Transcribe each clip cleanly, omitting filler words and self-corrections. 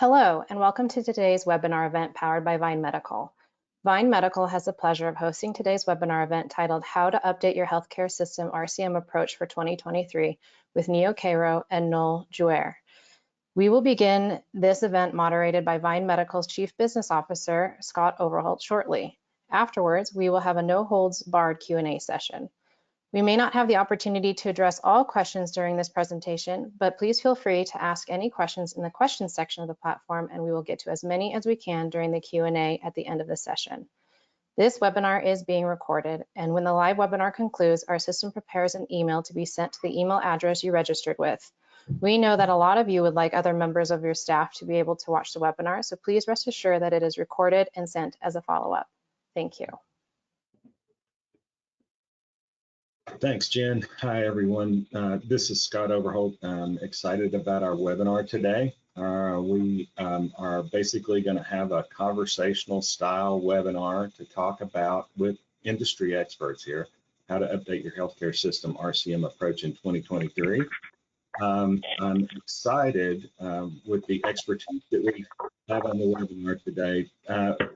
Hello, and welcome to today's webinar event powered by Vine Medical. Vine Medical has the pleasure of hosting today's webinar event titled How to Update Your Healthcare System RCM Approach for 2023 with Nio Queiro and Noel Juaire. We will begin this event moderated by Vine Medical's Chief Business Officer, Scott Overholt, shortly. Afterwards, we will have a no-holds-barred Q&A session. We may not have the opportunity to address all questions during this presentation, but please feel free to ask any questions in the questions section of the platform, and we will get to as many as we can during the Q&A at the end of the session. This webinar is being recorded, and when the live webinar concludes, our system prepares an email to be sent to the email address you registered with. We know that a lot of you would like other members of your staff to be able to watch the webinar, so please rest assured that it is recorded and sent as a follow-up. Thank you. Thanks, Jen. Hi, everyone. This is Scott Overholt. I'm excited about our webinar today. We are basically going to have a conversational style webinar to talk about with industry experts here, how to update your healthcare system RCM approach in 2023. I'm excited with the expertise that we have on the webinar today.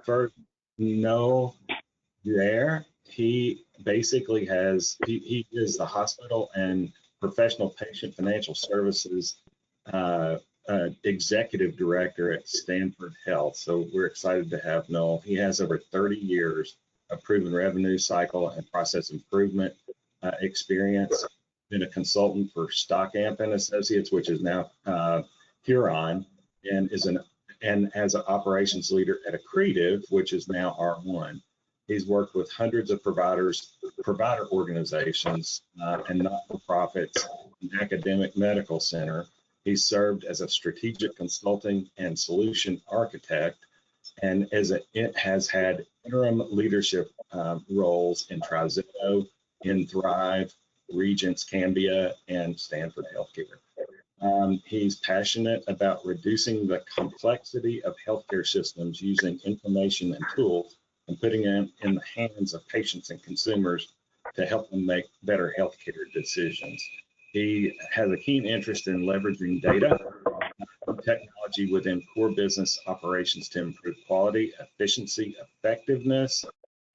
First, Noel Juaire. He basically he is the hospital and professional patient financial services executive director at Stanford Health. So we're excited to have Noel. He has over 30 years of proven revenue cycle and process improvement experience. Been a consultant for Stockamp and Associates, which is now Huron, and as an operations leader at Accretive, which is now R1. He's worked with hundreds of provider organizations and not-for-profits and academic medical center. He's served as a strategic consulting and solution architect, and has had interim leadership roles in Trizetto, in Thrive, Regents, Cambia, and Stanford Healthcare. He's passionate about reducing the complexity of healthcare systems using information and tools and putting them in the hands of patients and consumers to help them make better healthcare decisions. He has a keen interest in leveraging data and technology within core business operations to improve quality, efficiency, effectiveness,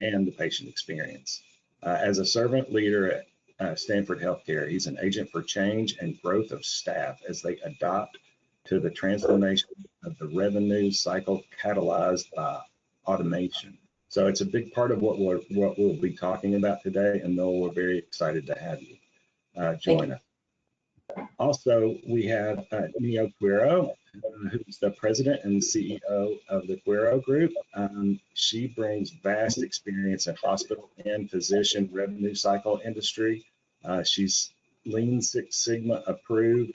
and the patient experience. As a servant leader at Stanford Healthcare, he's an agent for change and growth of staff as they adopt to the transformation of the revenue cycle catalyzed by automation. So it's a big part of what we'll be talking about today, and Noel, we're very excited to have you join us. Also, we have Nio Queiro, who's the president and CEO of the Queiro Group. She brings vast experience in hospital and physician revenue cycle industry. She's Lean Six Sigma approved.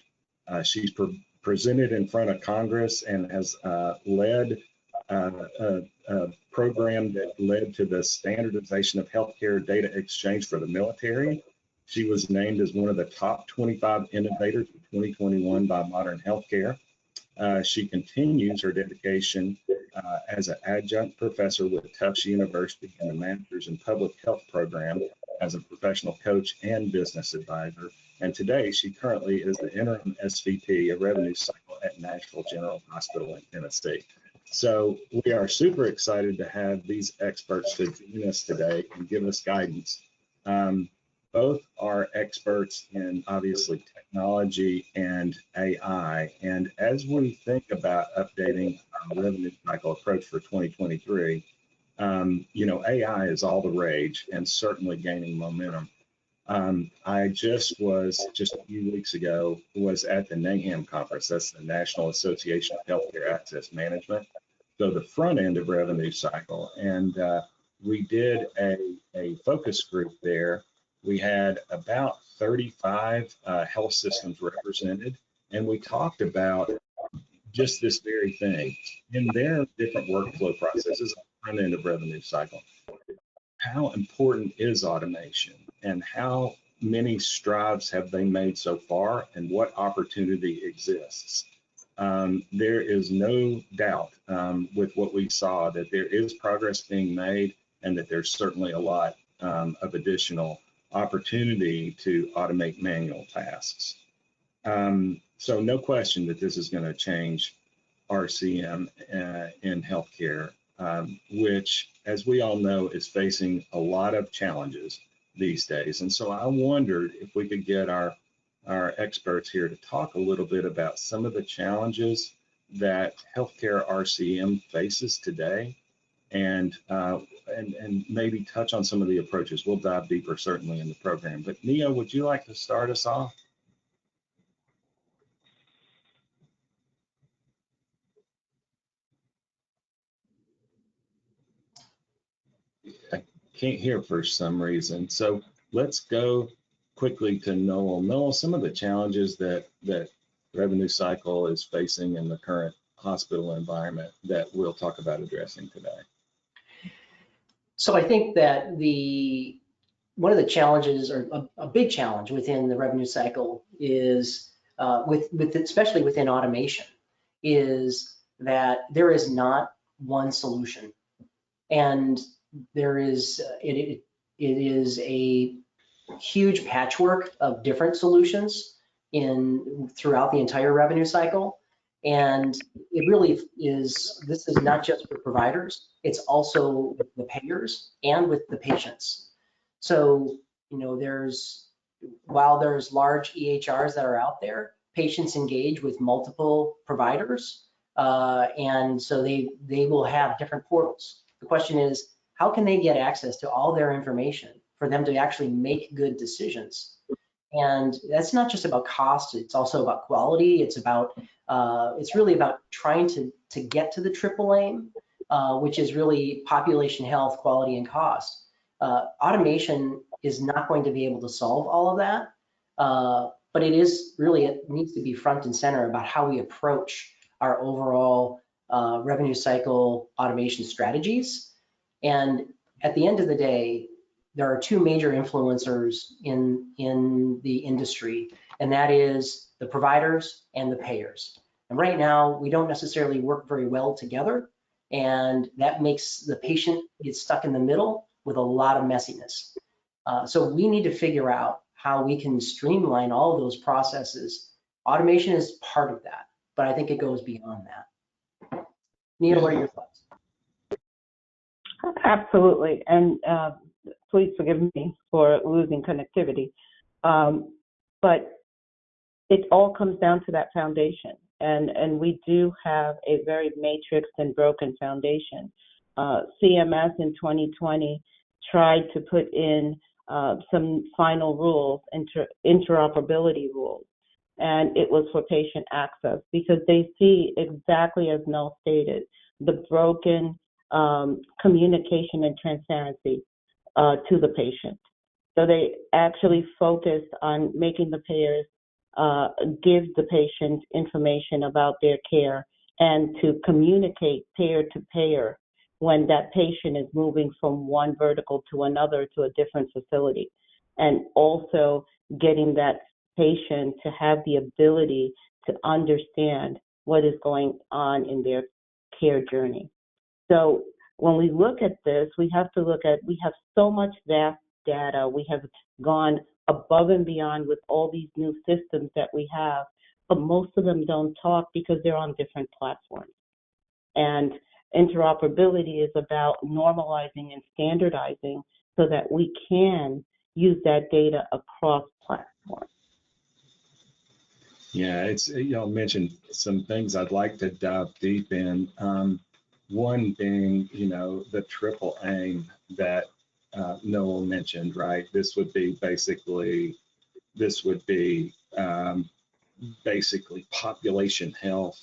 She's presented in front of Congress and has led a program that led to the standardization of healthcare data exchange for the military. She was named as one of the top 25 innovators of 2021 by Modern Healthcare. She continues her dedication as an adjunct professor with Tufts University in the Masters in Public Health program as a professional coach and business advisor. And today, she currently is the interim SVP of Revenue Cycle at Nashville General Hospital in Tennessee. So we are super excited to have these experts to join us today and give us guidance. Both are experts in obviously technology and AI. And as we think about updating our revenue cycle approach for 2023, AI is all the rage and certainly gaining momentum. I just a few weeks ago, was at the NAHAM conference. That's the National Association of Healthcare Access Management. So the front end of revenue cycle. And we did a focus group there. We had about 35 health systems represented, and we talked about just this very thing in their different workflow processes on the front end of revenue cycle. How important is automation, and how many strides have they made so far, and what opportunity exists? There is no doubt with what we saw that there is progress being made, and that there's certainly a lot of additional opportunity to automate manual tasks. So no question that this is going to change RCM in healthcare, which, as we all know, is facing a lot of challenges these days. And so I wondered if we could get our experts here to talk a little bit about some of the challenges that healthcare RCM faces today, and maybe touch on some of the approaches. We'll dive deeper certainly in the program. But Nio, would you like to start us off? I can't hear for some reason. So let's go quickly to Noel. Noel, some of the challenges that revenue cycle is facing in the current hospital environment that we'll talk about addressing today. So I think that one of the challenges, or a big challenge within the revenue cycle, is especially within automation, is that there is not one solution, and there is it is a huge patchwork of different solutions throughout the entire revenue cycle. And it really is, this is not just for providers, it's also with the payers and with the patients. So, you know, while there's large EHRs that are out there, patients engage with multiple providers, and so they will have different portals. The question is, how can they get access to all their information for them to actually make good decisions? And that's not just about cost, it's also about quality. It's really about trying to get to the triple aim, which is really population health, quality, and cost. Automation is not going to be able to solve all of that, but it needs to be front and center about how we approach our overall revenue cycle automation strategies. And at the end of the day, there are two major influencers in the industry, and that is the providers and the payers. And right now, we don't necessarily work very well together, and that makes the patient get stuck in the middle with a lot of messiness. So we need to figure out how we can streamline all of those processes. Automation is part of that, but I think it goes beyond that. Nio, what are your thoughts? Absolutely, and please forgive me for losing connectivity, but it all comes down to that foundation, and we do have a very matrixed and broken foundation. CMS in 2020 tried to put in some final rules, interoperability rules, and it was for patient access because they see, exactly as Noel stated, the broken communication and transparency to the patient. So they actually focused on making the payers give the patient information about their care and to communicate payer to payer when that patient is moving from one vertical to another to a different facility, and also getting that patient to have the ability to understand what is going on in their care journey. So when we look at this, we have so much vast data. We have gone above and beyond with all these new systems that we have, but most of them don't talk because they're on different platforms. And interoperability is about normalizing and standardizing so that we can use that data across platforms. Yeah, y'all mentioned some things I'd like to dive deep in. One being, the triple aim that Noel mentioned, right? This would be basically population health,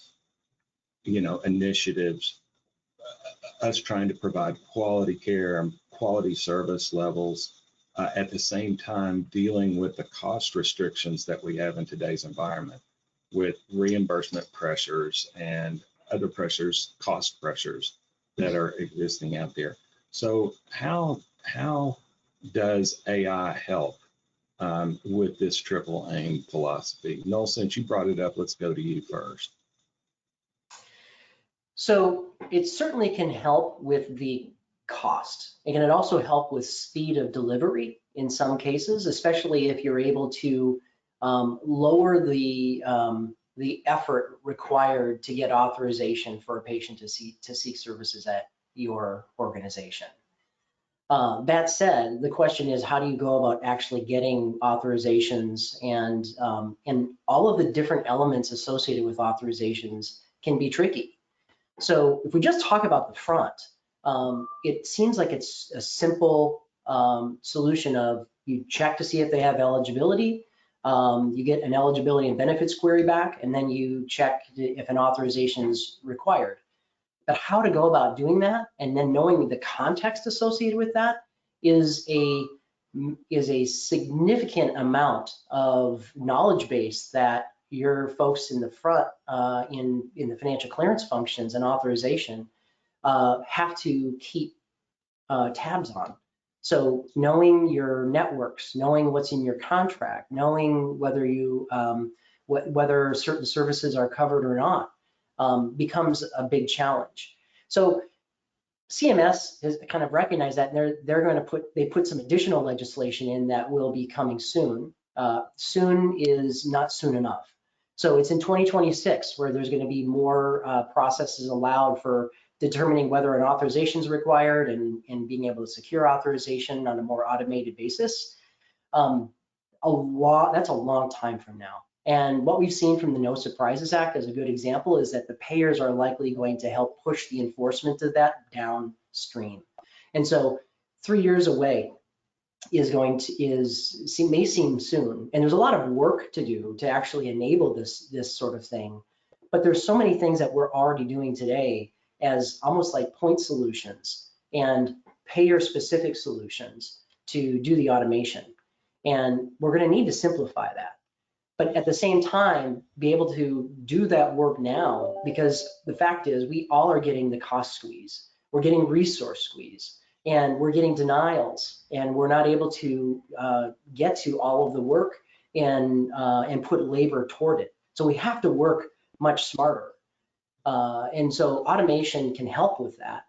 initiatives, us trying to provide quality care and quality service levels, at the same time dealing with the cost restrictions that we have in today's environment with reimbursement pressures and other pressures, cost pressures that are existing out there. So how does AI help with this triple aim philosophy? Noel, since you brought it up, let's go to you first. So it certainly can help with the cost, and it also help with speed of delivery in some cases, especially if you're able to lower the the effort required to get authorization for a patient to seek services at your organization. That said, the question is, how do you go about actually getting authorizations, and all of the different elements associated with authorizations can be tricky. So if we just talk about the front, it seems like it's a simple solution of you check to see if they have eligibility, you get an eligibility and benefits query back, and then you check if an authorization is required. But how to go about doing that, and then knowing the context associated with that, is a significant amount of knowledge base that your folks in the front, in the financial clearance functions and authorization, have to keep tabs on. So knowing your networks, knowing what's in your contract, knowing whether you whether certain services are covered or not, becomes a big challenge. So CMS has kind of recognized that, and they're going to put some additional legislation in that will be coming soon. Soon is not soon enough. So it's in 2026 where there's going to be more processes allowed for determining whether an authorization is required, and being able to secure authorization on a more automated basis. That's a long time from now. And what we've seen from the No Surprises Act as a good example is that the payers are likely going to help push the enforcement of that downstream. And so 3 years away may seem soon. And there's a lot of work to do to actually enable this sort of thing. But there's so many things that we're already doing today as almost like point solutions and payer-specific solutions to do the automation. And we're going to need to simplify that. But at the same time, be able to do that work now, because the fact is we all are getting the cost squeeze. We're getting resource squeeze, and we're getting denials, and we're not able to get to all of the work and put labor toward it. So we have to work much smarter. And so automation can help with that.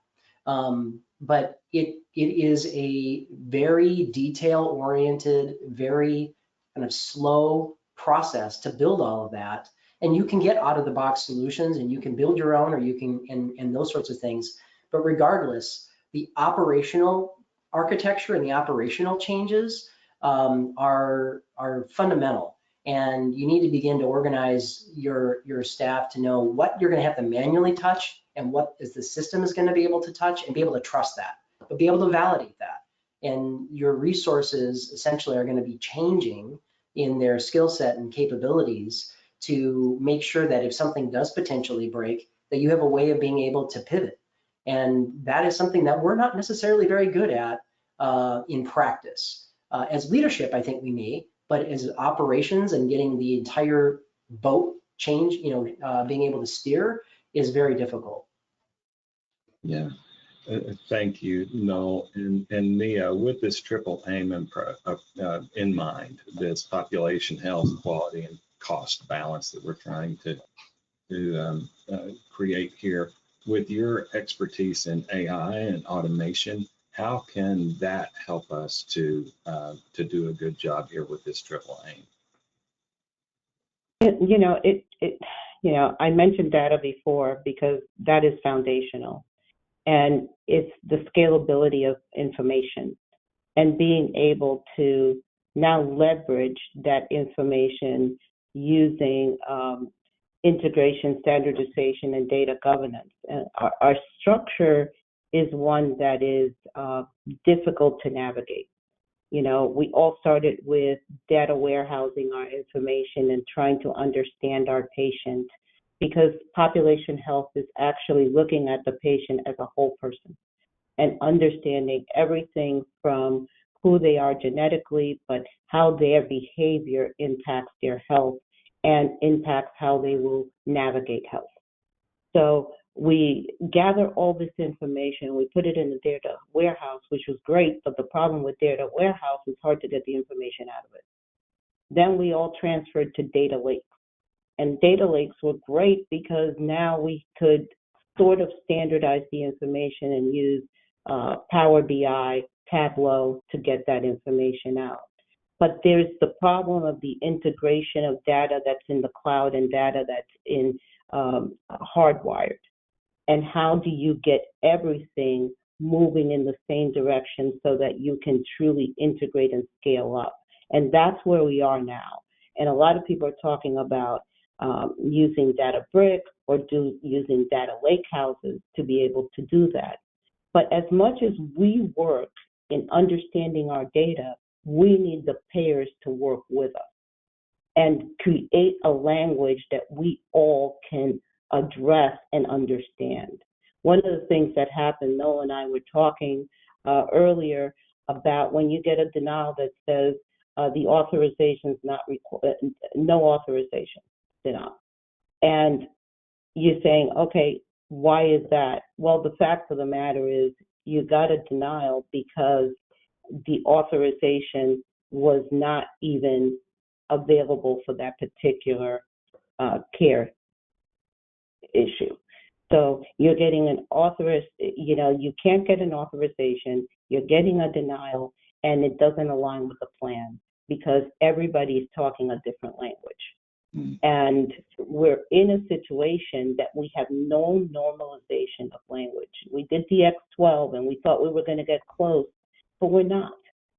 But it is a very detail-oriented, very kind of slow process to build all of that. And you can get out-of-the-box solutions, and you can build your own, or you can, and those sorts of things. But regardless, the operational architecture and the operational changes are fundamental. And you need to begin to organize your staff to know what you're going to have to manually touch and what is the system is going to be able to touch, and be able to trust that, but be able to validate that. And your resources essentially are going to be changing in their skill set and capabilities to make sure that if something does potentially break, that you have a way of being able to pivot. And that is something that we're not necessarily very good at in practice. As leadership, I think we may, but as operations and getting the entire boat change, being able to steer is very difficult. Yeah, thank you, Noel. And Nia, with this triple aim in mind, this population health, quality, and cost balance that we're trying to create here, with your expertise in AI and automation, how can that help us to do a good job here with this triple aim? I mentioned data before because that is foundational, and it's the scalability of information and being able to now leverage that information using integration, standardization, and data governance. And our structure is one that is difficult to navigate. We all started with data warehousing our information and trying to understand our patient, because population health is actually looking at the patient as a whole person and understanding everything from who they are genetically, but how their behavior impacts their health and impacts how they will navigate health. So we gather all this information, we put it in the data warehouse, which was great, but the problem with data warehouse is hard to get the information out of it. Then we all transferred to data lakes. And data lakes were great because now we could sort of standardize the information and use Power BI, Tableau to get that information out. But there's the problem of the integration of data that's in the cloud and data that's in hardwired. And how do you get everything moving in the same direction so that you can truly integrate and scale up? And that's where we are now. And a lot of people are talking about using Databricks or using data lake houses to be able to do that. But as much as we work in understanding our data, we need the payers to work with us and create a language that we all can address and understand. One of the things that happened, Noel and I were talking earlier about when you get a denial that says the authorization is not required, no authorization denial. And you're saying, okay, why is that? Well, the fact of the matter is you got a denial because the authorization was not even available for that particular care issue. So you're getting an you can't get an authorization, you're getting a denial, and it doesn't align with the plan because everybody's talking a different language. And we're in a situation that we have no normalization of language. We did the X12 and we thought we were going to get close, but we're not.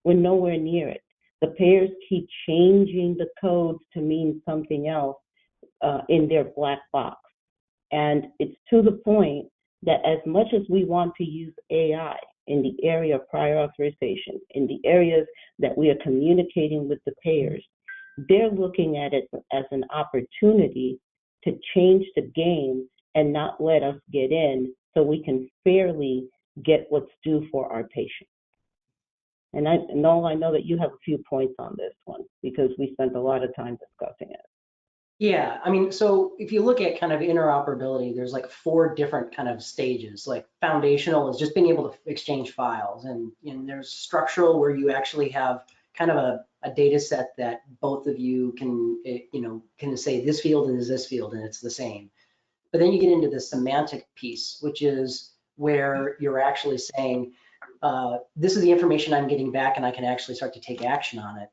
We're nowhere near it. The payers keep changing the codes to mean something else in their black box. And it's to the point that as much as we want to use AI in the area of prior authorization, in the areas that we are communicating with the payers, they're looking at it as an opportunity to change the game and not let us get in so we can fairly get what's due for our patients. And Noel, I know that you have a few points on this one because we spent a lot of time discussing it. Yeah, I mean, so if you look at kind of interoperability, there's like 4 different kind of stages. Like foundational is just being able to exchange files, and there's structural where you actually have kind of a data set that both of you can say this field and this field and it's the same. But then you get into the semantic piece, which is where you're actually saying, this is the information I'm getting back and I can actually start to take action on it.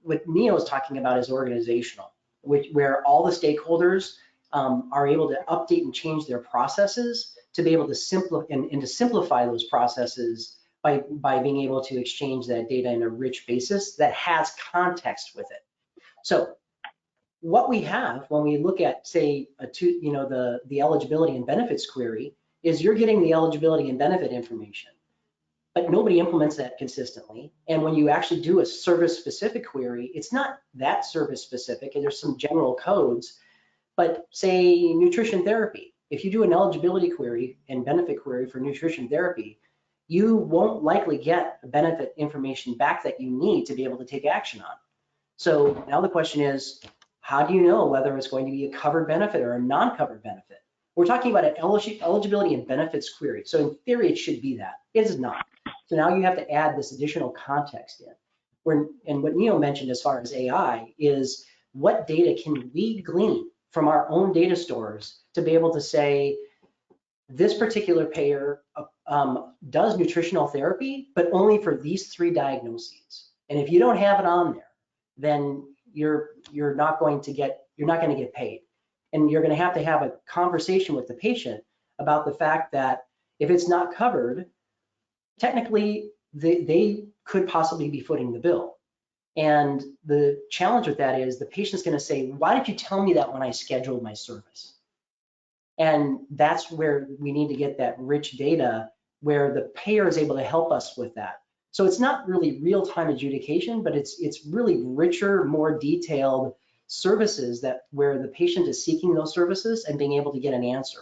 What Nio is talking about is organizational, where all the stakeholders are able to update and change their processes to be able to simplify those processes by being able to exchange that data in a rich basis that has context with it. So what we have when we look at, say, the eligibility and benefits query is you're getting the eligibility and benefit information, but nobody implements that consistently. And when you actually do a service-specific query, it's not that service-specific, and there's some general codes. But say nutrition therapy, if you do an eligibility query and benefit query for nutrition therapy, you won't likely get the benefit information back that you need to be able to take action on. So now the question is, how do you know whether it's going to be a covered benefit or a non-covered benefit? We're talking about an eligibility and benefits query. So in theory, it should be that. It is not. So now you have to add this additional context in. And what Nio mentioned as far as AI is what data can we glean from our own data stores to be able to say, this particular payer does nutritional therapy, but only for these 3 diagnoses. And if you don't have it on there, then you're not going to get paid. And you're going to have a conversation with the patient about the fact that if it's not covered, technically they could possibly be footing the bill. And the challenge with that is the patient's going to say, why did you tell me that when I scheduled my service? And that's where we need to get that rich data where the payer is able to help us with that. So it's not really real-time adjudication, but it's really richer, more detailed services where the patient is seeking those services and being able to get an answer.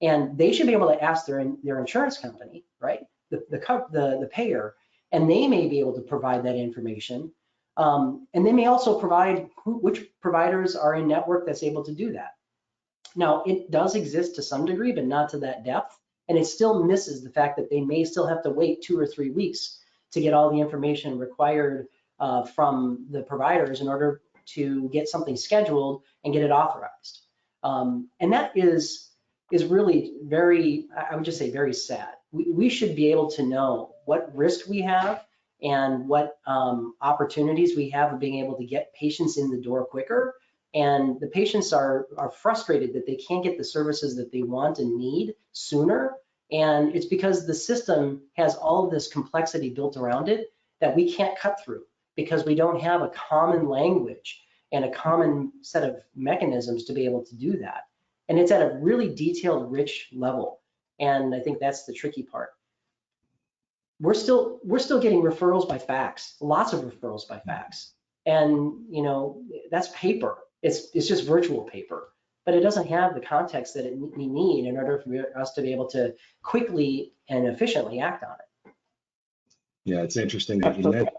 And they should be able to ask their insurance company, right, the payer, and they may be able to provide that information. And they may also provide which providers are in network that's able to do that. Now, it does exist to some degree, but not to that depth. And it still misses the fact that they may still have to wait 2 or 3 weeks to get all the information required from the providers in order to get something scheduled and get it authorized. And that is really very, I would just say very sad. We should be able to know what risk we have and what opportunities we have of being able to get patients in the door quicker. And the patients are frustrated that they can't get the services that they want and need sooner. And it's because the system has all of this complexity built around it that we can't cut through, because we don't have a common language and a common set of mechanisms to be able to do that. And it's at a really detailed, rich level. And I think that's the tricky part. We're still getting referrals by fax, lots of referrals by fax. And you know, that's paper. It's just virtual paper, but it doesn't have the context that we need in order for us to be able to quickly and efficiently act on it. Yeah, it's interesting that you mentioned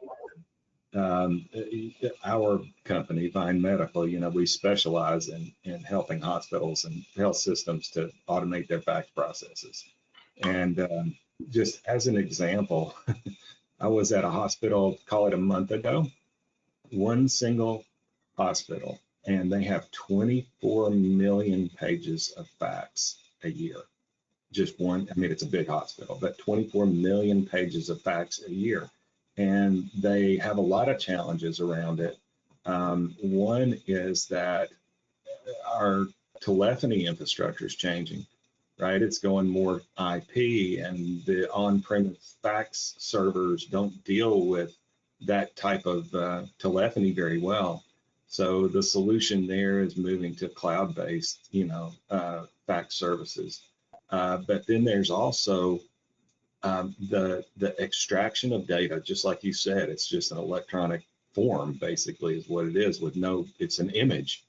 our company, Vine Medical. You know, we specialize in helping hospitals and health systems to automate their fax processes. And just as an example, I was at a hospital, call it a month ago, one single hospital, and they have 24 million pages of fax a year. Just one, I mean, it's a big hospital, but 24 million pages of fax a year. And they have a lot of challenges around it. One is that our telephony infrastructure is changing, right? It's going more IP, and the on-premise fax servers don't deal with that type of telephony very well. So the solution there is moving to cloud-based, fax services. But then there's also the extraction of data, just like you said. It's just an electronic form, basically, is what it is, with it's an image.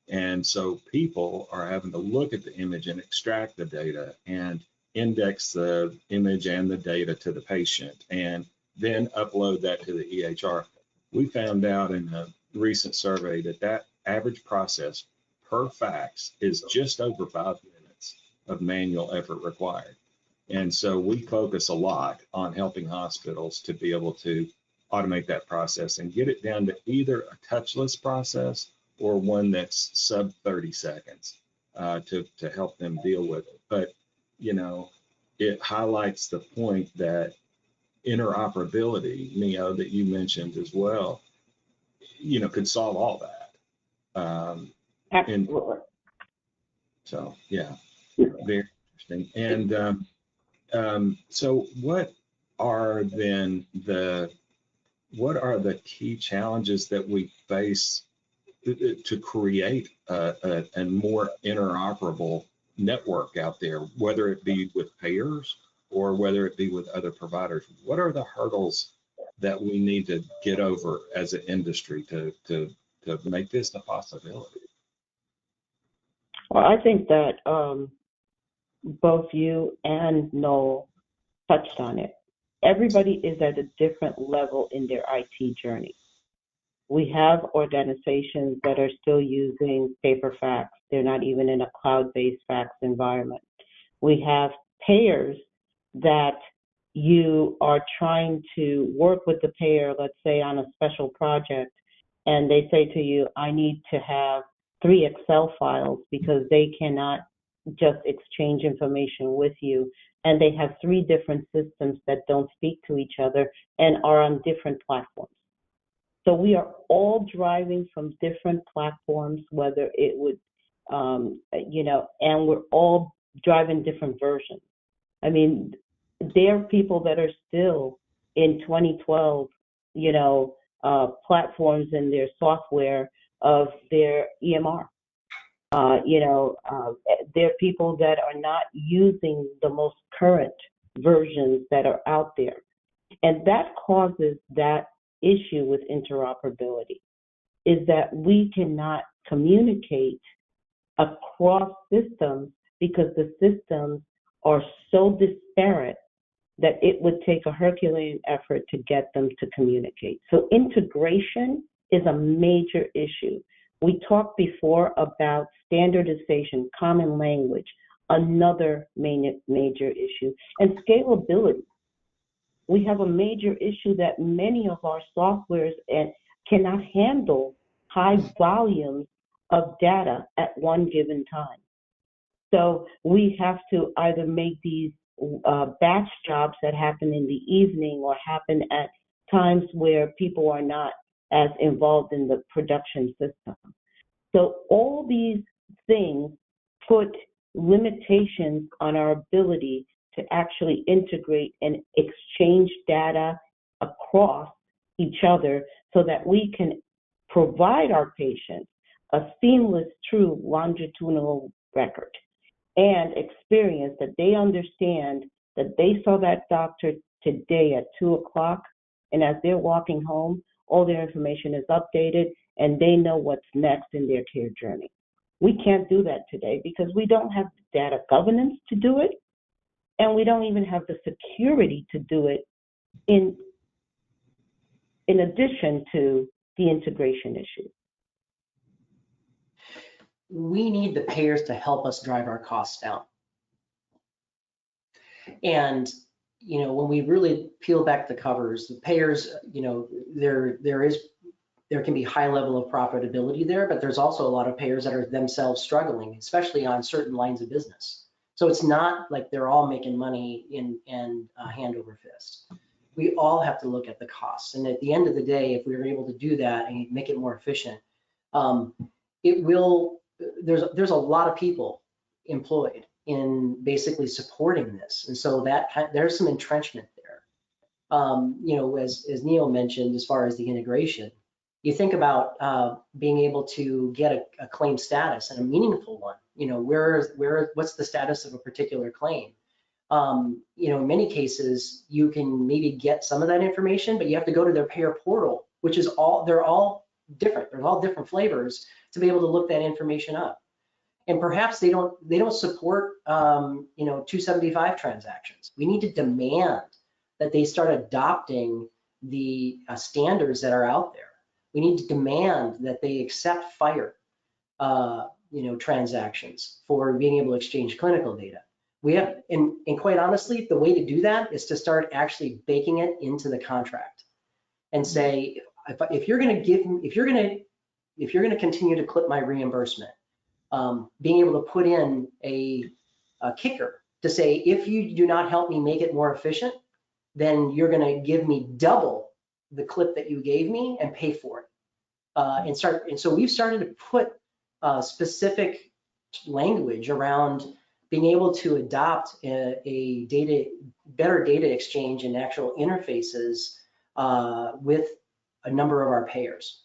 And so people are having to look at the image and extract the data and index the image and the data to the patient, and then upload that to the EHR. We found out in a recent survey that average process per fax is just over 5 minutes of manual effort required. And so we focus a lot on helping hospitals to be able to automate that process and get it down to either a touchless process or one that's sub 30 seconds to help them deal with it. But, it highlights the point that interoperability, Nio, that you mentioned as well, could solve all that. Absolutely. So, yeah, very interesting. And so what are the key challenges that we face to create a more interoperable network out there, whether it be with payers or whether it be with other providers? What are the hurdles that we need to get over as an industry to make this a possibility? Well, I think that both you and Noel touched on it. Everybody is at a different level in their IT journey. We have organizations that are still using paper fax. They're not even in a cloud-based fax environment. We have payers that you are trying to work with the payer, let's say on a special project, and they say to you, I need to have 3 Excel files because they cannot just exchange information with you. And they have 3 different systems that don't speak to each other and are on different platforms. So we are all driving from different platforms, whether it would, and we're all driving different versions. I mean, there are people that are still in 2012, platforms in their software of their EMR. There are people that are not using the most current versions that are out there. And that causes that issue with interoperability, is that we cannot communicate across systems because the systems are so disparate that it would take a Herculean effort to get them to communicate. So integration is a major issue. We talked before about standardization, common language, another major issue, and scalability. We have a major issue that many of our softwares cannot handle high volumes of data at one given time. So we have to either make these batch jobs that happen in the evening or happen at times where people are not as involved in the production system. So all these things put limitations on our ability to actually integrate and exchange data across each other so that we can provide our patients a seamless, true longitudinal record and experience that they understand that they saw that doctor today at 2 o'clock, and as they're walking home, all their information is updated and they know what's next in their care journey. We can't do that today because we don't have the data governance to do it, and we don't even have the security to do it in addition to the integration issue. We need the payers to help us drive our costs down. And, you know, when we really peel back the covers, the payers, you know, there can be high level of profitability there, but there's also a lot of payers that are themselves struggling, especially on certain lines of business. So it's not like they're all making money in hand over fist. We all have to look at the costs. And at the end of the day, if we were able to do that and make it more efficient, there's a lot of people employed in basically supporting this. And so there's some entrenchment there. You know, as Nio mentioned, as far as the integration, you think about being able to get a claim status and a meaningful one. You know, what's the status of a particular claim? You know, in many cases, you can maybe get some of that information, but you have to go to their payer portal, which is they're all different. They're all different flavors to be able to look that information up. And perhaps they don't support, you know, 275 transactions. We need to demand that they start adopting the standards that are out there. We need to demand that they accept FHIR, you know, transactions for being able to exchange clinical data. We have, and quite honestly, the way to do that is to start actually baking it into the contract and say, if you're going to continue to clip my reimbursement, being able to put in a kicker to say, if you do not help me make it more efficient, then you're going to give me double the clip that you gave me and pay for it. And so we've started to put specific language around being able to adopt better data exchange and actual interfaces with a number of our payers.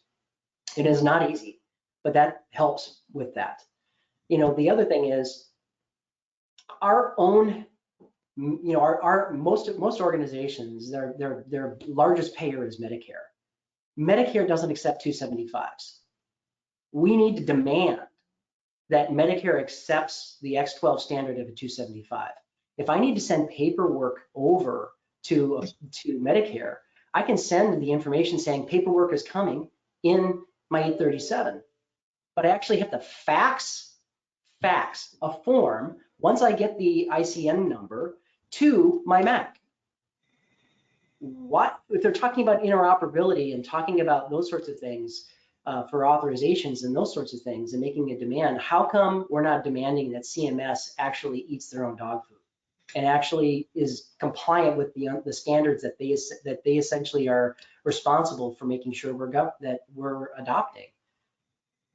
It is not easy, but that helps with that. You know, the other thing is our own, you know, our most organizations, their largest payer is Medicare. Medicare doesn't accept 275s. We need to demand that Medicare accepts the X12 standard of a 275. If I need to send paperwork over to Medicare, I can send the information saying paperwork is coming in my 837, but I actually have to fax a form once I get the ICN number to my MAC. What if they're talking about interoperability and talking about those sorts of things for authorizations and those sorts of things and making a demand? How come we're not demanding that CMS actually eats their own dog food and actually is compliant with the standards that they essentially are responsible for making sure that we're adopting?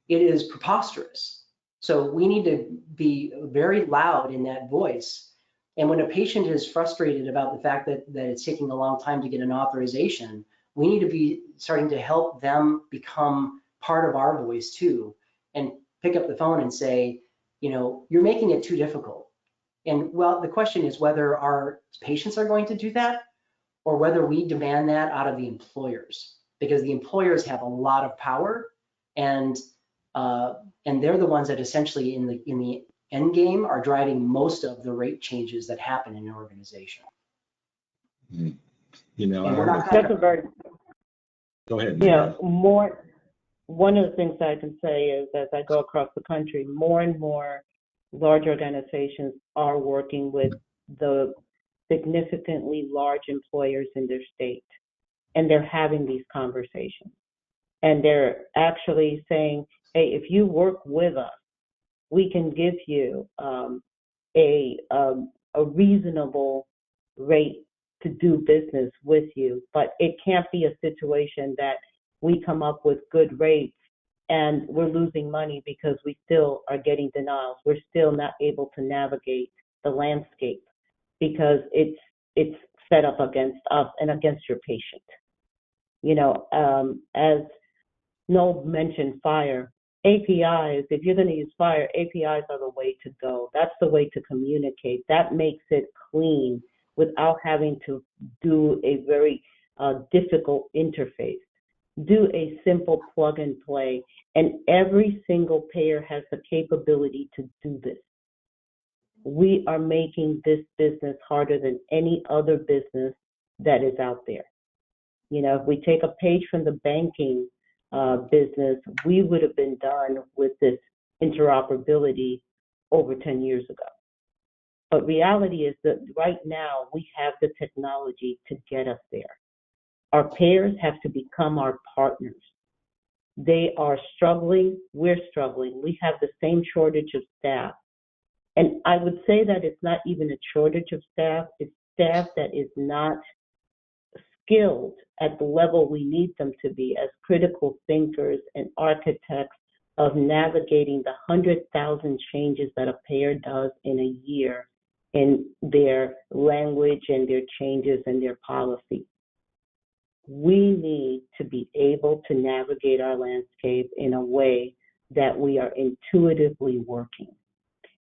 It is preposterous. So we need to be very loud in that voice. And when a patient is frustrated about the fact that it's taking a long time to get an authorization, we need to be starting to help them become part of our voice too, and pick up the phone and say, you know, you're making it too difficult. And well, the question is whether our patients are going to do that or whether we demand that out of the employers, because the employers have a lot of power, and they're the ones that essentially in the end game are driving most of the rate changes that happen in an organization. You know, go ahead. Yeah, one of the things I can say is, as I go across the country, more and more large organizations are working with the significantly large employers in their state, and they're having these conversations. And they're actually saying, hey, if you work with us, we can give you a reasonable rate to do business with you, but it can't be a situation that we come up with good rates and we're losing money because we still are getting denials. We're still not able to navigate the landscape because it's set up against us and against your patient. You know, as Noel mentioned, FHIR, APIs, if you're going to use FHIR, APIs are the way to go. That's the way to communicate. That makes it clean without having to do a very difficult interface. Do a simple plug and play, and every single payer has the capability to do this. We are making this business harder than any other business that is out there. You know, if we take a page from the banking business, we would have been done with this interoperability over 10 years ago. But reality is that right now we have the technology to get us there. Our payers have to become our partners. They are struggling, we're struggling. We have the same shortage of staff. And I would say that it's not even a shortage of staff, it's staff that is not skilled at the level we need them to be as critical thinkers and architects of navigating the 100,000 changes that a payer does in a year in their language and their changes and their policy. We need to be able to navigate our landscape in a way that we are intuitively working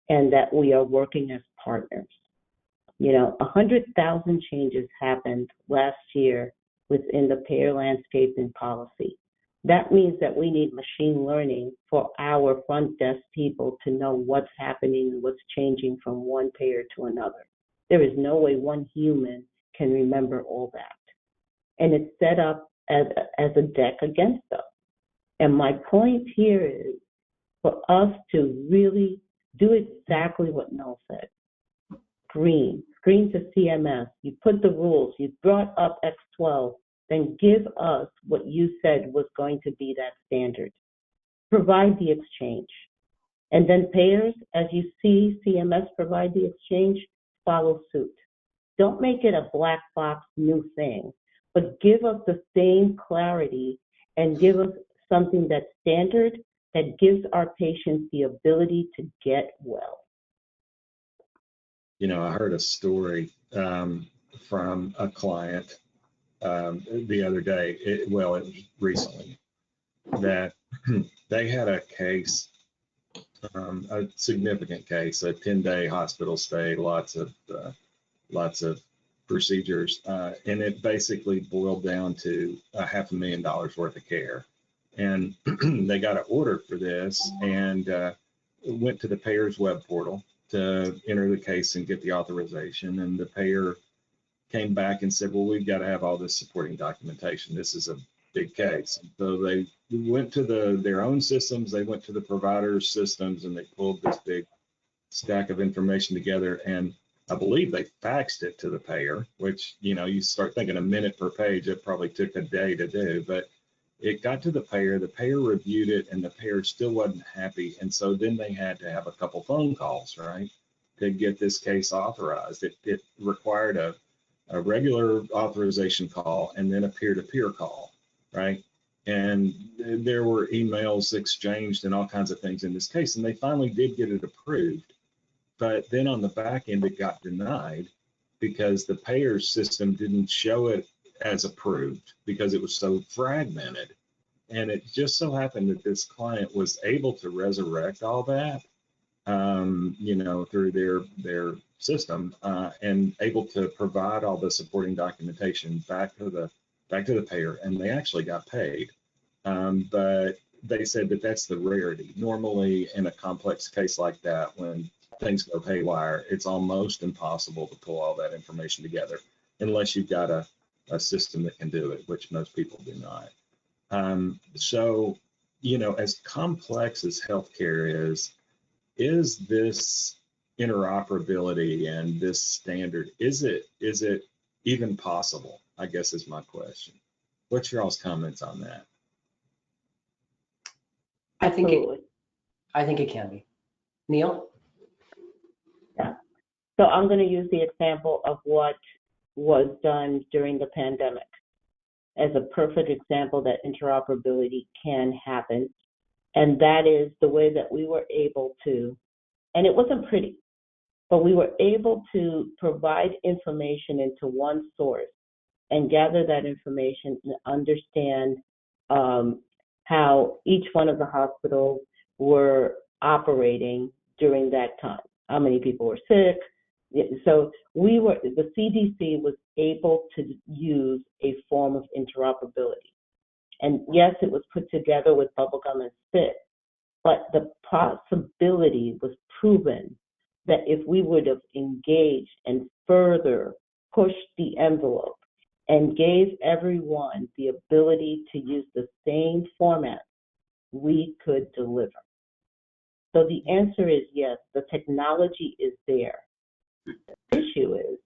and that we are working as partners. You know, 100,000 changes happened last year within the payer landscape and policy. That means that we need machine learning for our front desk people to know what's happening and what's changing from one payer to another. There is no way one human can remember all that. And it's set up as a deck against us. And my point here is for us to really do exactly what Noel said. Screen to CMS. You put the rules, you brought up X12, then give us what you said was going to be that standard. Provide the exchange. And then payers, as you see CMS provide the exchange, follow suit. Don't make it a black box new thing, but give us the same clarity and give us something that's standard that gives our patients the ability to get well. You know, I heard a story from a client the other day, it was recently, that they had a case, a significant case, a 10-day hospital stay, lots of procedures, and it basically boiled down to $500,000 worth of care. And they got an order for this and went to the payer's web portal to enter the case and get the authorization. And the payer came back and said, well, we've got to have all this supporting documentation. This is a big case. And so they went to their own systems, they went to the provider's systems, and they pulled this big stack of information together. And I believe they faxed it to the payer, which, you know, you start thinking a minute per page, it probably took a day to do, but it got to the payer reviewed it, and the payer still wasn't happy. And so then they had to have a couple phone calls, right, to get this case authorized. It required a regular authorization call and then a peer-to-peer call, right? And there were emails exchanged and all kinds of things in this case, and they finally did get it approved. But then on the back end, it got denied because the payer's system didn't show it as approved because it was so fragmented. And it just so happened that this client was able to resurrect all that, you know, through their system, and able to provide all the supporting documentation back to the payer, and they actually got paid. But they said that that's the rarity. Normally, in a complex case like that, when things go haywire, it's almost impossible to pull all that information together unless you've got a system that can do it, which most people do not. So, you know, as complex as healthcare is this interoperability and this standard, is it even possible, I guess is my question. What's your all's comments on that? I think it can be. Neil? Yeah. So I'm going to use the example of what was done during the pandemic as a perfect example that interoperability can happen. And that is the way that we were able to, and it wasn't pretty, but we were able to provide information into one source and gather that information and understand how each one of the hospitals were operating during that time, how many people were sick. So the CDC was able to use a form of interoperability. And yes, it was put together with bubblegum and spit, but the possibility was proven that if we would have engaged and further pushed the envelope and gave everyone the ability to use the same format, we could deliver. So the answer is yes, the technology is there. The issue is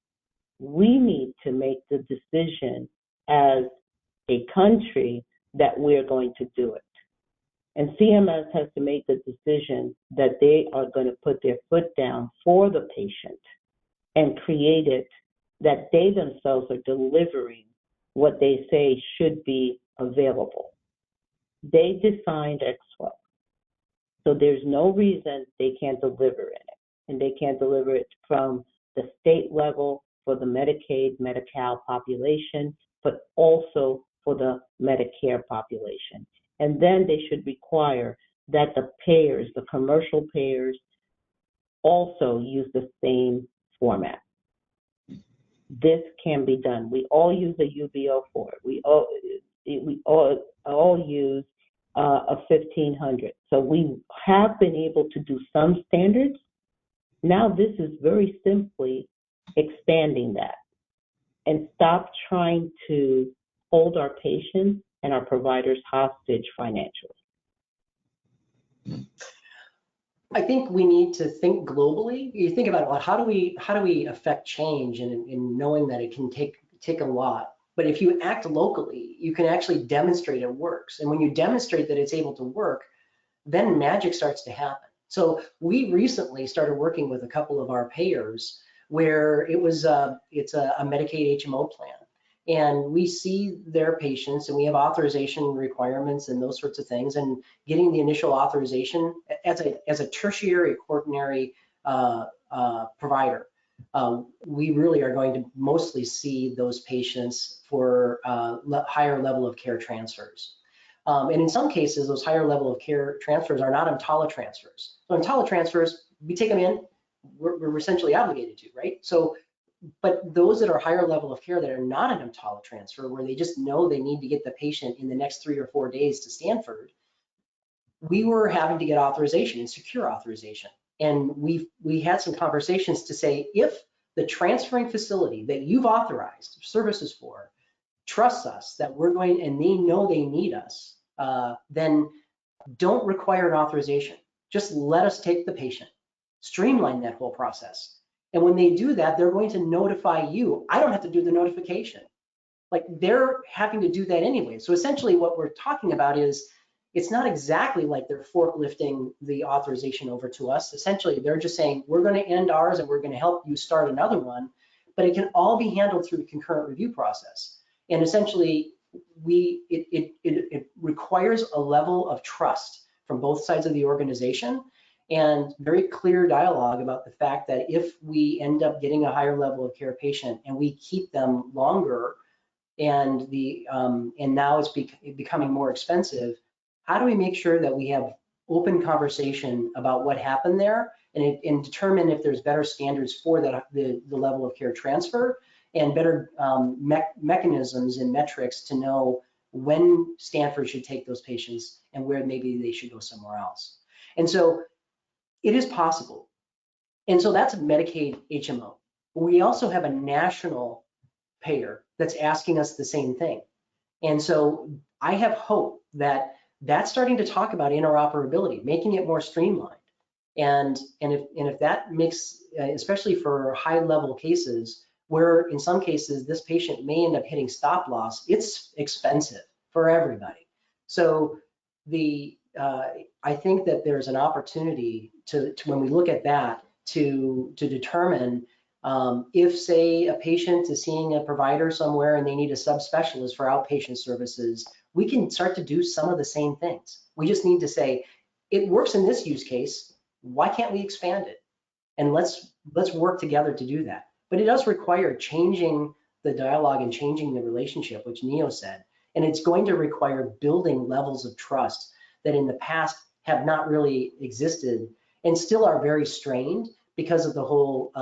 we need to make the decision as a country that we're going to do it. And CMS has to make the decision that they are going to put their foot down for the patient and create it that they themselves are delivering what they say should be available. They defined X12. So there's no reason they can't deliver it. And they can't deliver it from the state level for the Medicaid, Medi-Cal population, but also for the Medicare population. And then they should require that the payers, the commercial payers, also use the same format. This can be done. We all use a UBO for it. We all use a 1500. So we have been able to do some standards. Now this is very simply expanding that and stop trying to hold our patients and our providers hostage financially. I think we need to think globally. You think about, well, how do we affect change in knowing that it can take a lot. But if you act locally, you can actually demonstrate it works. And when you demonstrate that it's able to work, then magic starts to happen. So we recently started working with a couple of our payers where it's a Medicaid HMO plan. And we see their patients and we have authorization requirements and those sorts of things. And getting the initial authorization as a tertiary, quaternary provider, we really are going to mostly see those patients for higher level of care transfers. And in some cases, those higher level of care transfers are not EMTALA transfers. So EMTALA transfers, we take them in, we're essentially obligated to, right? So, but those that are higher level of care that are not an EMTALA transfer, where they just know they need to get the patient in the next 3 or 4 days to Stanford, we were having to get authorization and secure authorization. And we had some conversations to say, if the transferring facility that you've authorized services for trusts us that we're going, and they know they need us, then don't require an authorization. Just let us take the patient, streamline that whole process. And when they do that, they're going to notify you. I don't have to do the notification. Like, they're having to do that anyway. So essentially what we're talking about is, it's not exactly like they're forklifting the authorization over to us. Essentially, they're just saying, we're going to end ours and we're going to help you start another one, but it can all be handled through a concurrent review process. And essentially, it requires a level of trust from both sides of the organization and very clear dialogue about the fact that if we end up getting a higher level of care patient and we keep them longer and now it's becoming more expensive, how do we make sure that we have open conversation about what happened there and determine if there's better standards for the level of care transfer and better mechanisms and metrics to know when Stanford should take those patients and where maybe they should go somewhere else. And so it is possible. And so that's a Medicaid HMO. We also have a national payer that's asking us the same thing. And so I have hope that that's starting to talk about interoperability, making it more streamlined. And if that makes, especially for high level cases, where in some cases this patient may end up hitting stop loss, it's expensive for everybody. So I think that there's an opportunity to when we look at that to determine If, say, a patient is seeing a provider somewhere and they need a subspecialist for outpatient services, we can start to do some of the same things. We just need to say, it works in this use case, why can't we expand it? And let's work together to do that. But it does require changing the dialogue and changing the relationship, which Nio said. And it's going to require building levels of trust that in the past have not really existed and still are very strained because of the whole,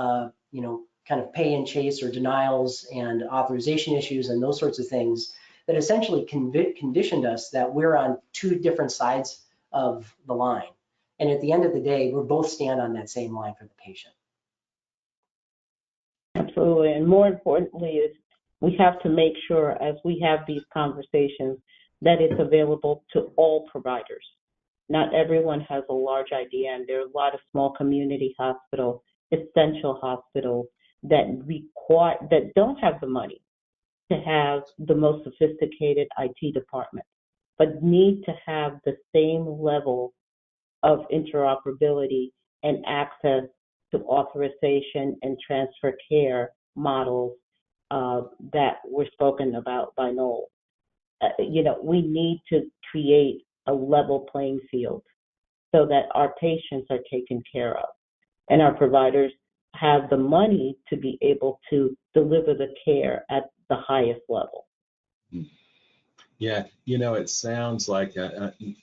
kind of pay and chase or denials and authorization issues and those sorts of things that essentially conditioned us that we're on two different sides of the line. And at the end of the day, we're both stand on that same line for the patient. Absolutely. And more importantly is we have to make sure as we have these conversations that it's available to all providers. Not everyone has a large idea, and there are a lot of small community hospitals, essential hospitals that don't have the money to have the most sophisticated IT department, but need to have the same level of interoperability and access to authorization and transfer care models that were spoken about by Noel. We need to create a level playing field so that our patients are taken care of and our providers have the money to be able to deliver the care at the highest level. Yeah, it sounds like,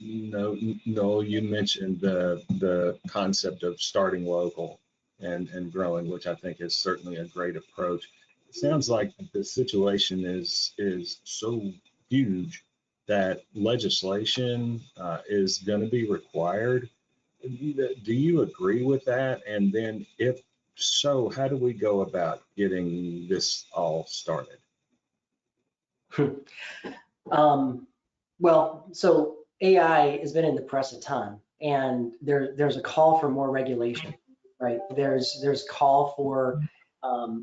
Noel, you mentioned the concept of starting local and growing, which I think is certainly a great approach. It sounds like the situation is so huge that legislation is going to be required. Do you agree with that? And then if so, how do we go about getting this all started? Well, so AI has been in the press a ton, and there's a call for more regulation, right? There's call for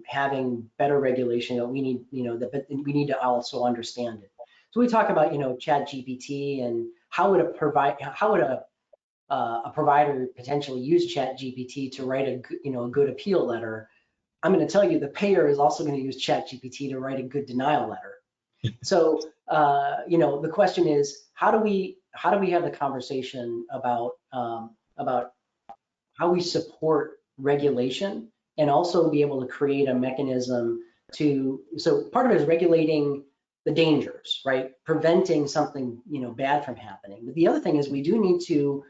having better regulation that we need, but we need to also understand it. So we talk about, Chat GPT and how would a provider potentially use Chat GPT to write a good appeal letter. I'm going to tell you the payer is also going to use Chat GPT to write a good denial letter. So, the question is, how do we have the conversation about how we support regulation and also be able to create a mechanism so part of it is regulating the dangers, right? Preventing something, bad from happening. But the other thing is we do need to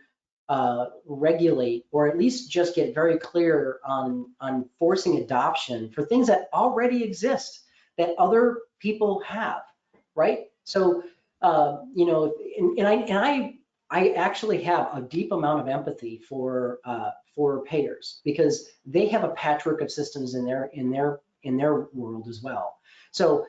regulate, or at least just get very clear on forcing adoption for things that already exist that other people have, right? So, I actually have a deep amount of empathy for payers because they have a patchwork of systems in their world as well. So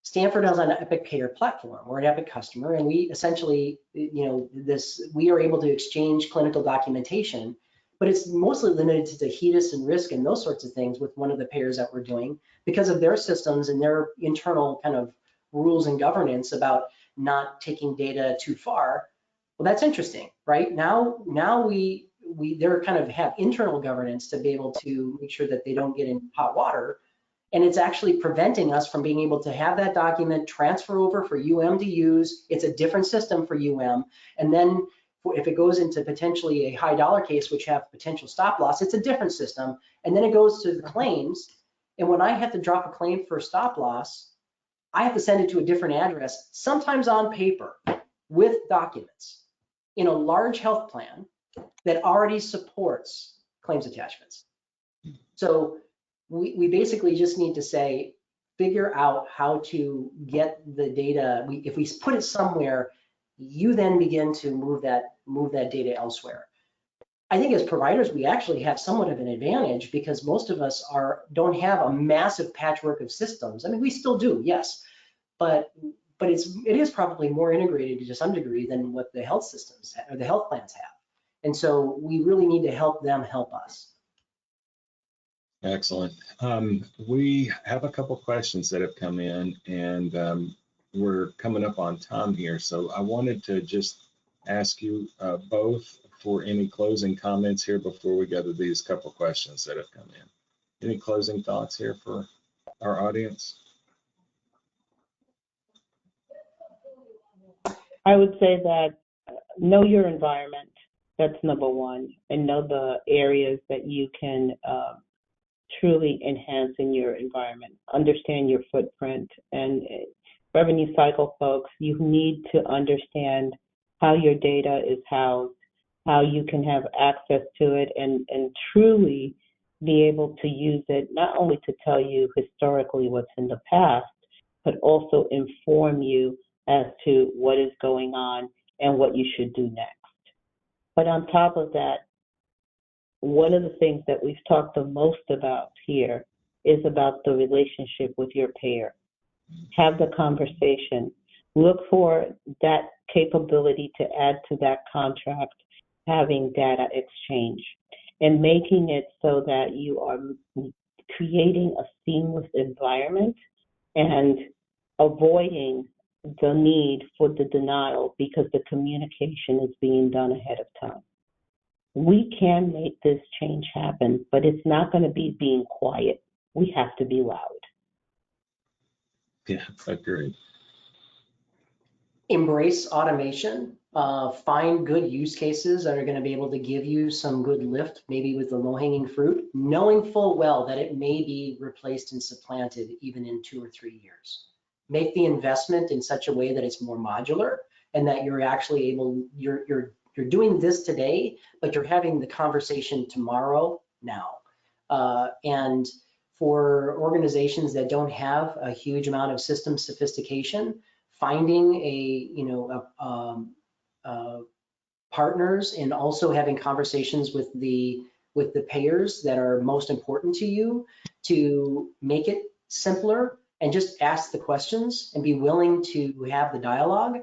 Stanford has an Epic Payer platform. We're an Epic customer, and we essentially, we are able to exchange clinical documentation, but it's mostly limited to HEDIS and risk and those sorts of things with one of the payers that we're doing because of their systems and their internal kind of rules and governance about not taking data too far. Well, that's interesting, right? Now they're kind of have internal governance to be able to make sure that they don't get in hot water. And it's actually preventing us from being able to have that document transfer over for to use. It's a different system for And then if it goes into potentially a high dollar case, which have potential stop loss, it's a different system. And then it goes to the claims. And when I have to drop a claim for stop loss, I have to send it to a different address, sometimes on paper with documents in a large health plan that already supports claims attachments. So we basically just need to say, figure out how to get the data. If we put it somewhere, you then begin to move that data elsewhere. I think as providers, we actually have somewhat of an advantage because most of us don't have a massive patchwork of systems. I mean, we still do, yes, but it is probably more integrated to some degree than what the health systems or the health plans have. And so we really need to help them help us. Excellent. We have a couple questions that have come in, and we're coming up on time here. So I wanted to just ask you both for any closing comments here before we go to these couple questions that have come in. Any closing thoughts here for our audience? I would say that know your environment. That's number one, and know the areas that you can truly enhance in your environment. Understand your footprint. And revenue cycle folks, you need to understand how your data is housed, how you can have access to it, and truly be able to use it not only to tell you historically what's in the past, but also inform you as to what is going on and what you should do next. But on top of that, one of the things that we've talked the most about here is about the relationship with your payer. Have the conversation. Look for that capability to add to that contract, having data exchange, and making it so that you are creating a seamless environment and avoiding the need for the denial because the communication is being done ahead of time. We can make this change happen, but it's not going to be being quiet. We have to be loud. Yeah, agreed. Embrace automation. Find good use cases that are going to be able to give you some good lift, maybe with the low-hanging fruit, knowing full well that it may be replaced and supplanted even in 2 or 3 years. Make the investment in such a way that it's more modular and that you're actually able, you're doing this today, but you're having the conversation tomorrow, now. And for organizations that don't have a huge amount of system sophistication, finding partners and also having conversations with the payers that are most important to you to make it simpler, and just ask the questions and be willing to have the dialogue.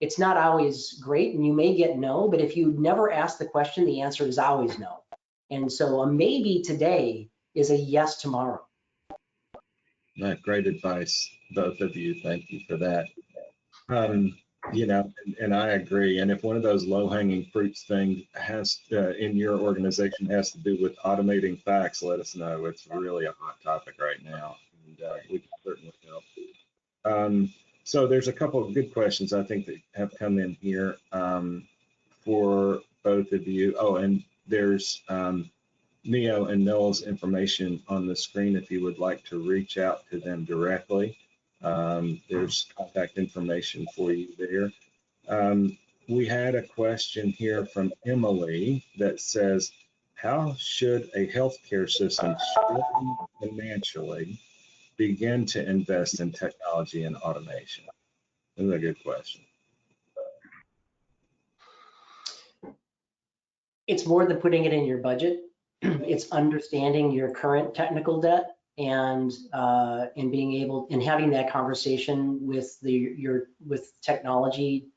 It's not always great, and you may get no, but if you never ask the question, the answer is always no. And so a maybe today is a yes tomorrow. Great advice, both of you. Thank you for that. You know, and I agree. And if one of those low-hanging fruits thing has in your organization has to do with automating fax, let us know. It's really a hot topic right now, and we can certainly help. So there's a couple of good questions I think that have come in here for both of you. Oh, and there's Nio and Noel's information on the screen if you would like to reach out to them directly. There's contact information for you there. We had a question here from Emily that says, how should a healthcare system struggling financially begin to invest in technology and automation? That's a good question. It's more than putting it in your budget. It's understanding your current technical debt and being able and having that conversation with with technology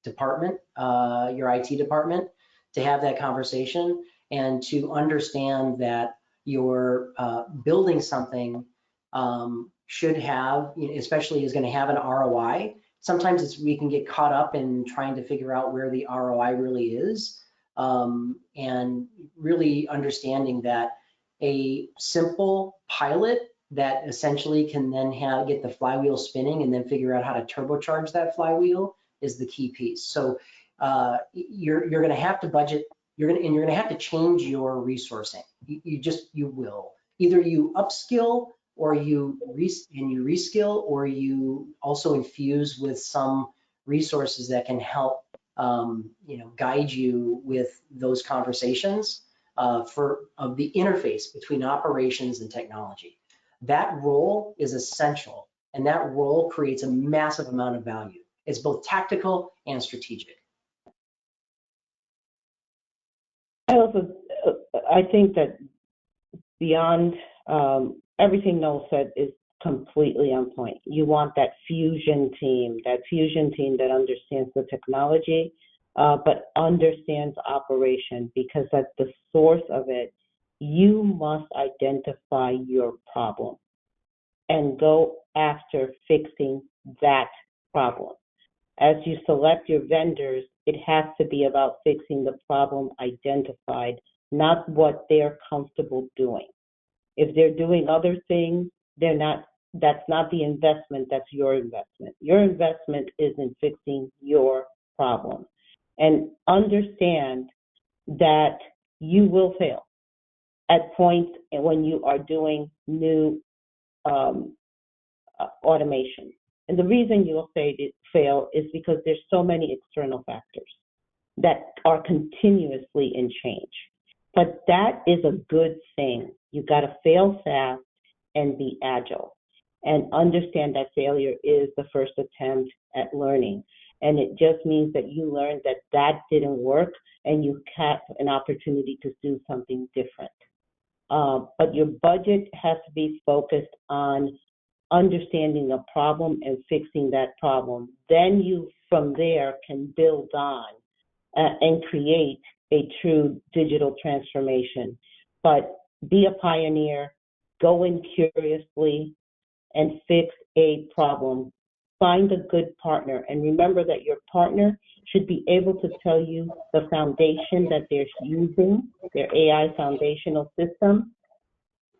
department, your IT department, to have that conversation and to understand that you're building something should have, especially is going to have an ROI. Sometimes we can get caught up in trying to figure out where the ROI really is, and really understanding that a simple pilot that essentially can then get the flywheel spinning and then figure out how to turbocharge that flywheel is the key piece. So you're going to have to budget. You're going to have to change your resourcing. You will either you upskill or you reskill, or you also infuse with some resources that can help guide you with those conversations of the interface between operations and technology. That role is essential, and that role creates a massive amount of value. It's both tactical and strategic. I think that beyond everything Noel said is completely on point. You want that fusion team that understands the technology, but understands operation, because at the source of it, you must identify your problem and go after fixing that problem. As you select your vendors, it has to be about fixing the problem identified, not what they're comfortable doing. If they're doing other things, that's not the investment, that's your investment. Your investment is in fixing your problem. And understand that you will fail at points when you are doing new automation. And the reason you'll fail is because there's so many external factors that are continuously in change. But that is a good thing. You got to fail fast and be agile and understand that failure is the first attempt at learning. And it just means that you learned that that didn't work and you have an opportunity to do something different. But your budget has to be focused on understanding a problem and fixing that problem. Then you, from there, can build on and create a true digital transformation. But be a pioneer, go in curiously, and fix a problem. Find a good partner, and remember that your partner should be able to tell you the foundation that they're using, their AI foundational system,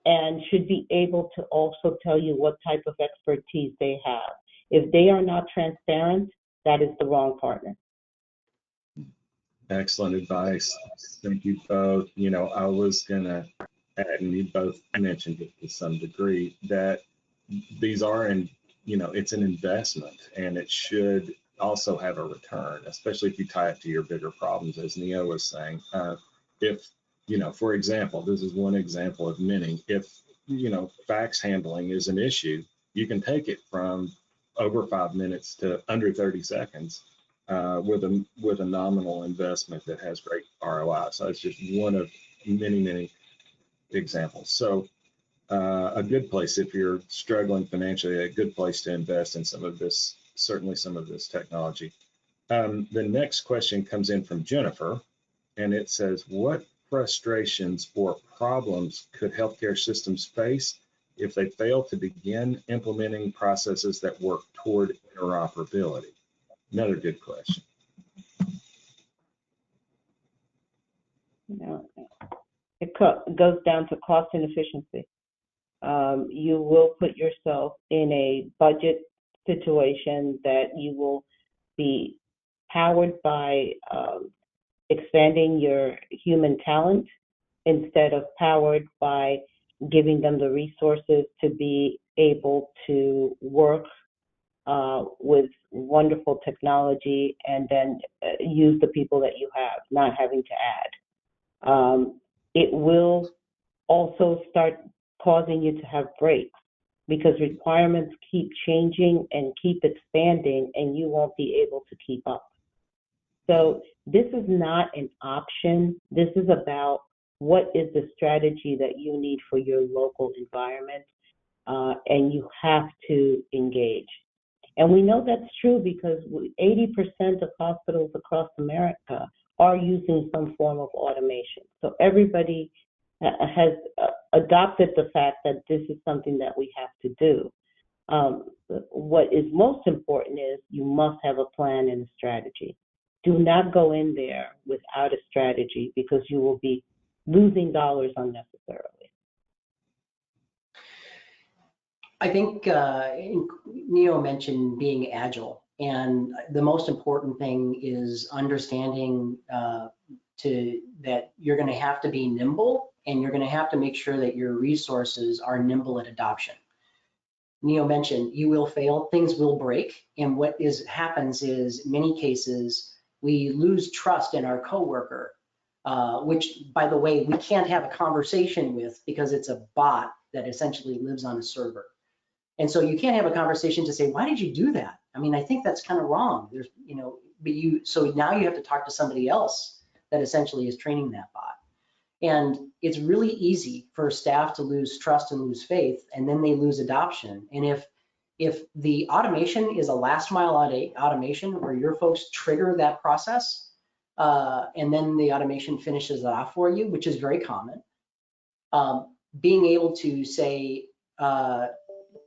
and should be able to also tell you what type of expertise they have. If they are not transparent, that is the wrong partner. Excellent advice. Thank you both. You know, I was gonna add, and you both mentioned it to some degree, that these are it's an investment, and it should also have a return, especially if you tie it to your bigger problems, as Nio was saying. If, for example, this is one example of many, if, fax handling is an issue, you can take it from over 5 minutes to under 30 seconds with a nominal investment that has great ROI. So it's just one of many, many examples. So a good place, if you're struggling financially, a good place to invest in some of this, certainly some of this technology. The next question comes in from Jennifer, and it says, what frustrations or problems could healthcare systems face if they fail to begin implementing processes that work toward interoperability? Another good question. It goes down to cost and efficiency. You will put yourself in a budget situation that you will be powered by expanding your human talent instead of powered by giving them the resources to be able to work with wonderful technology and then use the people that you have, not having to add. It will also start causing you to have breaks because requirements keep changing and keep expanding and you won't be able to keep up. So this is not an option. This is about what is the strategy that you need for your local environment, and you have to engage. And we know that's true because 80% of hospitals across America are using some form of automation. So everybody has adopted the fact that this is something that we have to do. What is most important is you must have a plan and a strategy. Do not go in there without a strategy because you will be losing dollars unnecessarily. I think Nio mentioned being agile, and the most important thing is understanding that you're going to have to be nimble, and you're going to have to make sure that your resources are nimble at adoption. Nio mentioned you will fail, things will break, and what happens is in many cases we lose trust in our coworker, which, by the way, we can't have a conversation with because it's a bot that essentially lives on a server. And so you can't have a conversation to say, why did you do that? I mean, I think that's kind of wrong. So now you have to talk to somebody else that essentially is training that bot. And it's really easy for staff to lose trust and lose faith, and then they lose adoption. And if the automation is a last mile automation where your folks trigger that process, and then the automation finishes it off for you, which is very common, being able to say,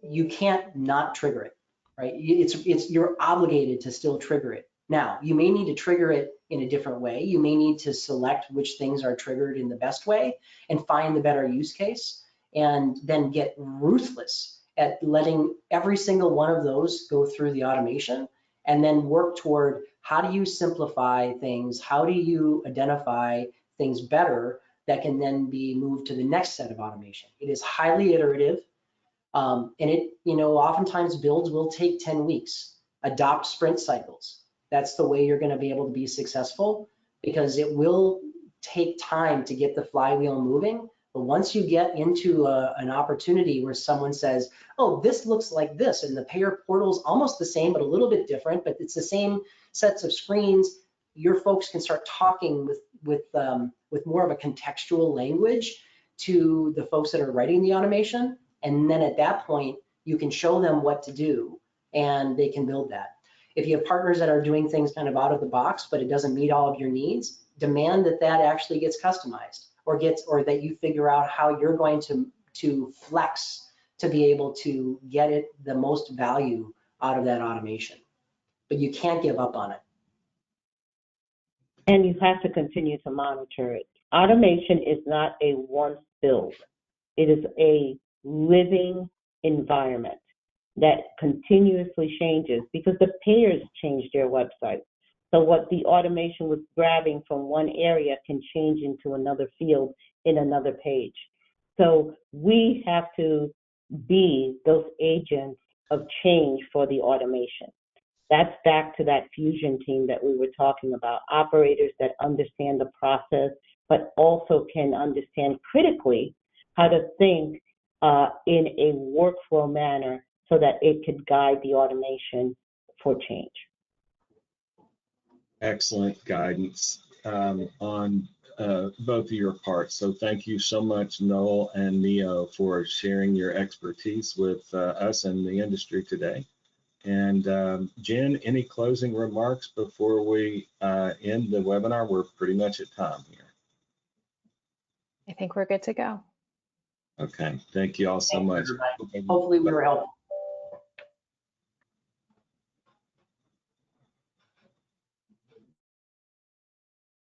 you can't not trigger it, right? You're obligated to still trigger it. Now, you may need to trigger it in a different way. You may need to select which things are triggered in the best way and find the better use case. and then get ruthless at letting every single one of those go through the automation, and then work toward how do you simplify things, how do you identify things better that can then be moved to the next set of automation. It is highly iterative, and it, oftentimes builds will take 10 weeks. Adopt sprint cycles. That's the way you're going to be able to be successful, because it will take time to get the flywheel moving. But once you get into an opportunity where someone says, oh, this looks like this, and the payer portal is almost the same, but a little bit different, but it's the same sets of screens, your folks can start talking with more of a contextual language to the folks that are writing the automation. And then at that point, you can show them what to do, and they can build that. If you have partners that are doing things kind of out of the box, but it doesn't meet all of your needs, demand that actually gets customized, or that you figure out how you're going to flex to be able to get it the most value out of that automation. But you can't give up on it. And you have to continue to monitor it. Automation is not a once build. It is a living environment that continuously changes, because the payers change their websites. So what the automation was grabbing from one area can change into another field in another page. So we have to be those agents of change for the automation. That's back to that fusion team that we were talking about, operators that understand the process, but also can understand critically how to think in a workflow manner so that it could guide the automation for change. Excellent guidance on both of your parts. So thank you so much, Noel and Nio, for sharing your expertise with us and the industry today. And Jen, any closing remarks before we end the webinar? We're pretty much at time here. I think we're good to go. Okay, thank you all so much. Hopefully we were helpful.